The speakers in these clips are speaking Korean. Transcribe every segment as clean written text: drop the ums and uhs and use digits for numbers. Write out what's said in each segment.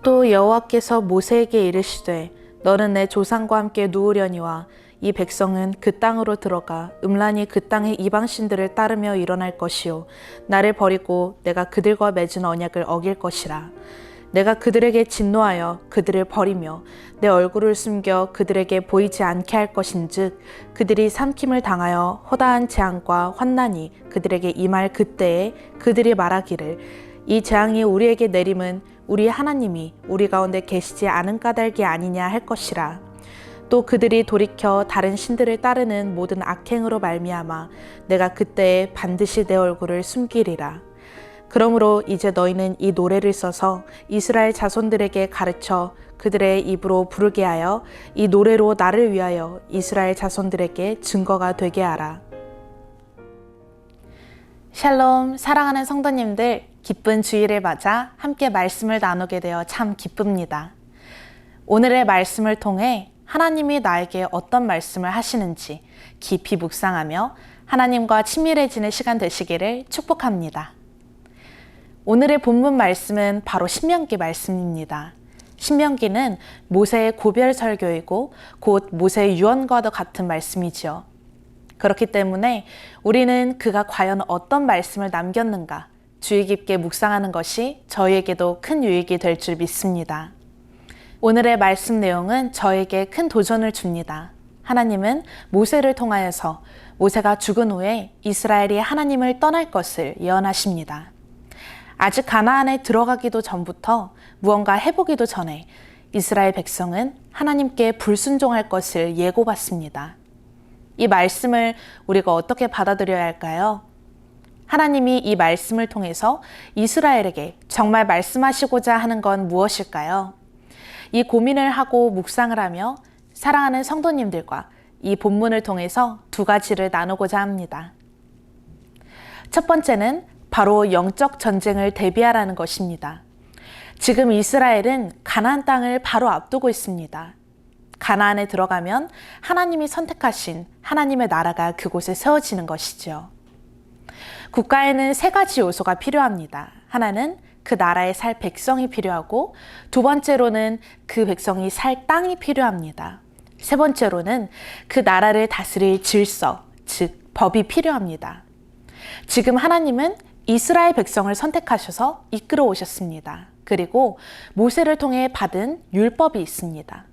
또 여호와께서 모세에게 이르시되 너는 내 조상과 함께 누우려니와 이 백성은 그 땅으로 들어가 음란히 그 땅의 이방신들을 따르며 일어날 것이요 나를 버리고 내가 그들과 맺은 언약을 어길 것이라. 내가 그들에게 진노하여 그들을 버리며 내 얼굴을 숨겨 그들에게 보이지 않게 할 것인즉 그들이 삼킴을 당하여 허다한 재앙과 환난이 그들에게 임할 그때에 그들이 말하기를 이 재앙이 우리에게 내림은 우리 하나님이 우리 가운데 계시지 않은 까닭이 아니냐 할 것이라. 또 그들이 돌이켜 다른 신들을 따르는 모든 악행으로 말미암아 내가 그때에 반드시 내 얼굴을 숨기리라. 그러므로 이제 너희는 이 노래를 써서 이스라엘 자손들에게 가르쳐 그들의 입으로 부르게 하여 이 노래로 나를 위하여 이스라엘 자손들에게 증거가 되게 하라. 샬롬, 사랑하는 성도님들, 기쁜 주일을 맞아 함께 말씀을 나누게 되어 참 기쁩니다. 오늘의 말씀을 통해 하나님이 나에게 어떤 말씀을 하시는지 깊이 묵상하며 하나님과 친밀해지는 시간 되시기를 축복합니다. 오늘의 본문 말씀은 바로 신명기 말씀입니다. 신명기는 모세의 고별 설교이고 곧 모세의 유언과도 같은 말씀이지요. 그렇기 때문에 우리는 그가 과연 어떤 말씀을 남겼는가 주의 깊게 묵상하는 것이 저희에게도 큰 유익이 될 줄 믿습니다. 오늘의 말씀 내용은 저에게 큰 도전을 줍니다. 하나님은 모세를 통하여서 모세가 죽은 후에 이스라엘이 하나님을 떠날 것을 예언하십니다. 아직 가나안에 들어가기도 전부터 무언가 해보기도 전에 이스라엘 백성은 하나님께 불순종할 것을 예고받습니다. 이 말씀을 우리가 어떻게 받아들여야 할까요? 하나님이 이 말씀을 통해서 이스라엘에게 정말 말씀하시고자 하는 건 무엇일까요? 이 고민을 하고 묵상을 하며 사랑하는 성도님들과 이 본문을 통해서 두 가지를 나누고자 합니다. 첫 번째는 바로 영적 전쟁을 대비하라는 것입니다. 지금 이스라엘은 가나안 땅을 바로 앞두고 있습니다. 가나안에 들어가면 하나님이 선택하신 하나님의 나라가 그곳에 세워지는 것이죠. 국가에는 세 가지 요소가 필요합니다. 하나는 그 나라에 살 백성이 필요하고, 두 번째로는 그 백성이 살 땅이 필요합니다. 세 번째로는 그 나라를 다스릴 질서, 즉 법이 필요합니다. 지금 하나님은 이스라엘 백성을 선택하셔서 이끌어 오셨습니다. 그리고 모세를 통해 받은 율법이 있습니다.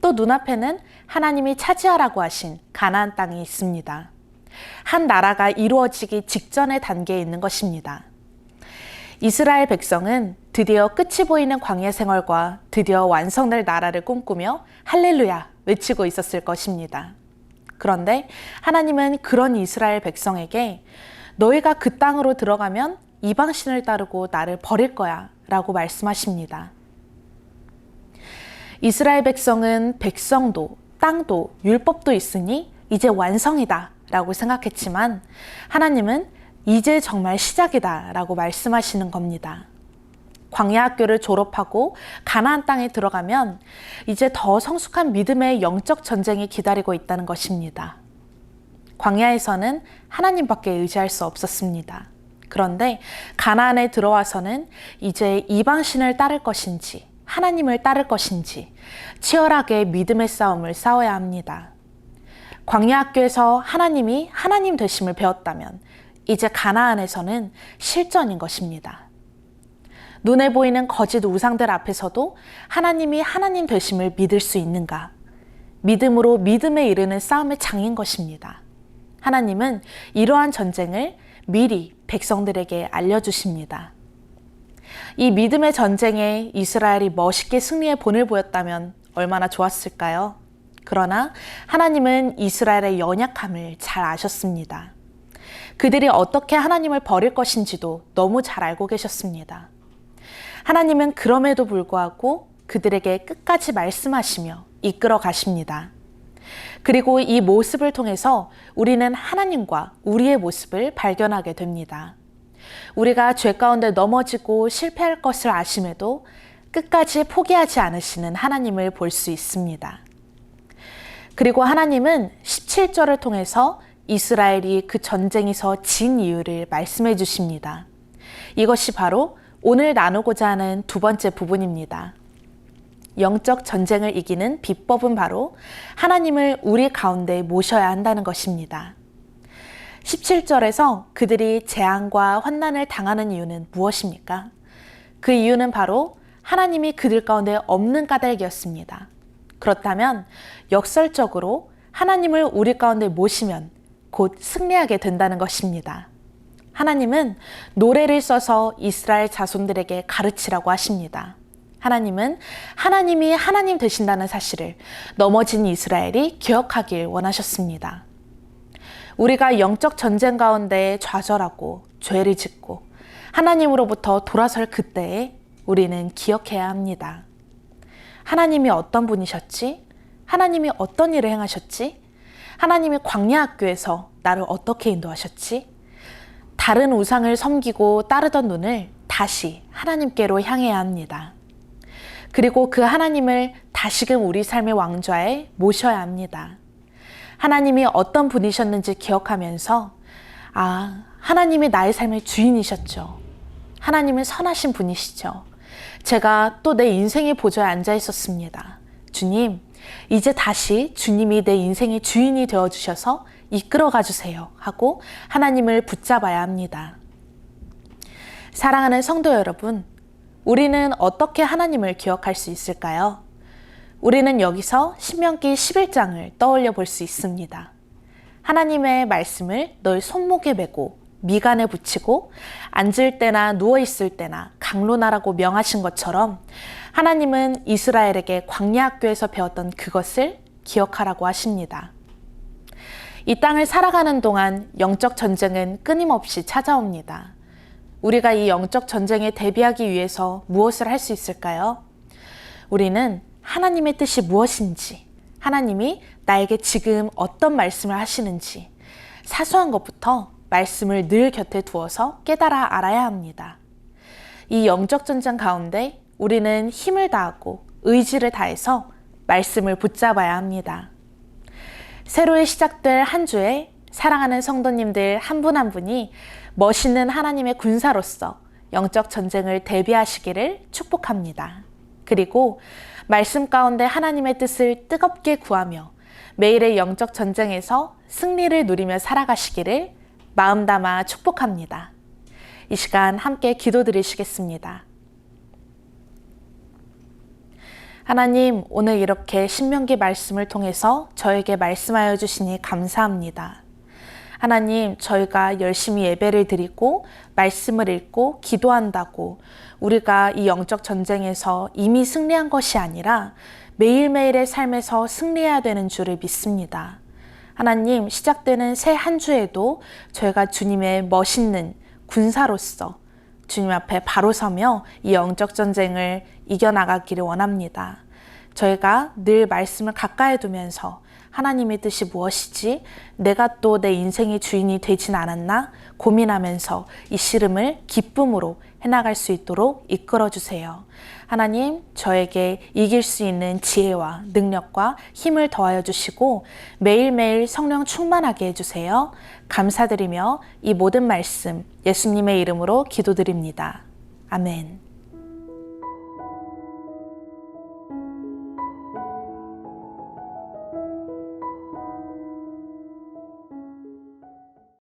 또 눈앞에는 하나님이 차지하라고 하신 가나안 땅이 있습니다. 한 나라가 이루어지기 직전의 단계에 있는 것입니다. 이스라엘 백성은 드디어 끝이 보이는 광야 생활과 드디어 완성될 나라를 꿈꾸며 할렐루야 외치고 있었을 것입니다. 그런데 하나님은 그런 이스라엘 백성에게 너희가 그 땅으로 들어가면 이방신을 따르고 나를 버릴 거야 라고 말씀하십니다. 이스라엘 백성은 백성도 땅도 율법도 있으니 이제 완성이다 라고 생각했지만 하나님은 이제 정말 시작이다 라고 말씀하시는 겁니다. 광야 학교를 졸업하고 가나안 땅에 들어가면 이제 더 성숙한 믿음의 영적 전쟁이 기다리고 있다는 것입니다. 광야에서는 하나님밖에 의지할 수 없었습니다. 그런데 가나안에 들어와서는 이제 이방신을 따를 것인지 하나님을 따를 것인지 치열하게 믿음의 싸움을 싸워야 합니다. 광야 학교에서 하나님이 하나님 되심을 배웠다면 이제 가나안에서는 실전인 것입니다. 눈에 보이는 거짓 우상들 앞에서도 하나님이 하나님 되심을 믿을 수 있는가? 믿음으로 믿음에 이르는 싸움의 장인 것입니다. 하나님은 이러한 전쟁을 미리 백성들에게 알려주십니다. 이 믿음의 전쟁에 이스라엘이 멋있게 승리의 본을 보였다면 얼마나 좋았을까요? 그러나 하나님은 이스라엘의 연약함을 잘 아셨습니다. 그들이 어떻게 하나님을 버릴 것인지도 너무 잘 알고 계셨습니다. 하나님은 그럼에도 불구하고 그들에게 끝까지 말씀하시며 이끌어 가십니다. 그리고 이 모습을 통해서 우리는 하나님과 우리의 모습을 발견하게 됩니다. 우리가 죄 가운데 넘어지고 실패할 것을 아심에도 끝까지 포기하지 않으시는 하나님을 볼 수 있습니다. 그리고 하나님은 17절을 통해서 이스라엘이 그 전쟁에서 진 이유를 말씀해 주십니다. 이것이 바로 오늘 나누고자 하는 두 번째 부분입니다. 영적 전쟁을 이기는 비법은 바로 하나님을 우리 가운데 모셔야 한다는 것입니다. 17절에서 그들이 재앙과 환난을 당하는 이유는 무엇입니까? 그 이유는 바로 하나님이 그들 가운데 없는 까닭이었습니다. 그렇다면 역설적으로 하나님을 우리 가운데 모시면 곧 승리하게 된다는 것입니다. 하나님은 노래를 써서 이스라엘 자손들에게 가르치라고 하십니다. 하나님은 하나님이 하나님 되신다는 사실을 넘어진 이스라엘이 기억하길 원하셨습니다. 우리가 영적 전쟁 가운데 좌절하고 죄를 짓고 하나님으로부터 돌아설 그때에 우리는 기억해야 합니다. 하나님이 어떤 분이셨지? 하나님이 어떤 일을 행하셨지? 하나님이 광야 학교에서 나를 어떻게 인도하셨지? 다른 우상을 섬기고 따르던 눈을 다시 하나님께로 향해야 합니다. 그리고 그 하나님을 다시금 우리 삶의 왕좌에 모셔야 합니다. 하나님이 어떤 분이셨는지 기억하면서 하나님이 나의 삶의 주인이셨죠. 하나님은 선하신 분이시죠. 제가 또 내 인생의 보좌에 앉아 있었습니다. 주님, 이제 다시 주님이 내 인생의 주인이 되어주셔서 이끌어가 주세요 하고 하나님을 붙잡아야 합니다. 사랑하는 성도 여러분, 우리는 어떻게 하나님을 기억할 수 있을까요? 우리는 여기서 신명기 11장을 떠올려 볼 수 있습니다. 하나님의 말씀을 너의 손목에 메고 미간에 붙이고 앉을 때나 누워있을 때나 강론하라고 명하신 것처럼 하나님은 이스라엘에게 광야 학교에서 배웠던 그것을 기억하라고 하십니다. 이 땅을 살아가는 동안 영적 전쟁은 끊임없이 찾아옵니다. 우리가 이 영적 전쟁에 대비하기 위해서 무엇을 할 수 있을까요? 우리는 하나님의 뜻이 무엇인지, 하나님이 나에게 지금 어떤 말씀을 하시는지 사소한 것부터 말씀을 늘 곁에 두어서 깨달아 알아야 합니다. 이 영적 전쟁 가운데 우리는 힘을 다하고 의지를 다해서 말씀을 붙잡아야 합니다. 새로이 시작될 한 주에 사랑하는 성도님들 한 분 한 분이 멋있는 하나님의 군사로서 영적 전쟁을 대비하시기를 축복합니다. 그리고 말씀 가운데 하나님의 뜻을 뜨겁게 구하며 매일의 영적 전쟁에서 승리를 누리며 살아가시기를 마음 담아 축복합니다. 이 시간 함께 기도드리시겠습니다. 하나님, 오늘 이렇게 신명기 말씀을 통해서 저에게 말씀하여 주시니 감사합니다. 하나님, 저희가 열심히 예배를 드리고 말씀을 읽고 기도한다고 우리가 이 영적 전쟁에서 이미 승리한 것이 아니라 매일매일의 삶에서 승리해야 되는 줄을 믿습니다. 하나님, 시작되는 새 한 주에도 저희가 주님의 멋있는 군사로서 주님 앞에 바로 서며 이 영적 전쟁을 이겨나가기를 원합니다. 저희가 늘 말씀을 가까이 두면서 하나님의 뜻이 무엇이지? 내가 또 내 인생의 주인이 되진 않았나? 고민하면서 이 씨름을 기쁨으로 해나갈 수 있도록 이끌어주세요. 하나님, 저에게 이길 수 있는 지혜와 능력과 힘을 더하여 주시고 매일매일 성령 충만하게 해주세요. 감사드리며 이 모든 말씀 예수님의 이름으로 기도드립니다. 아멘.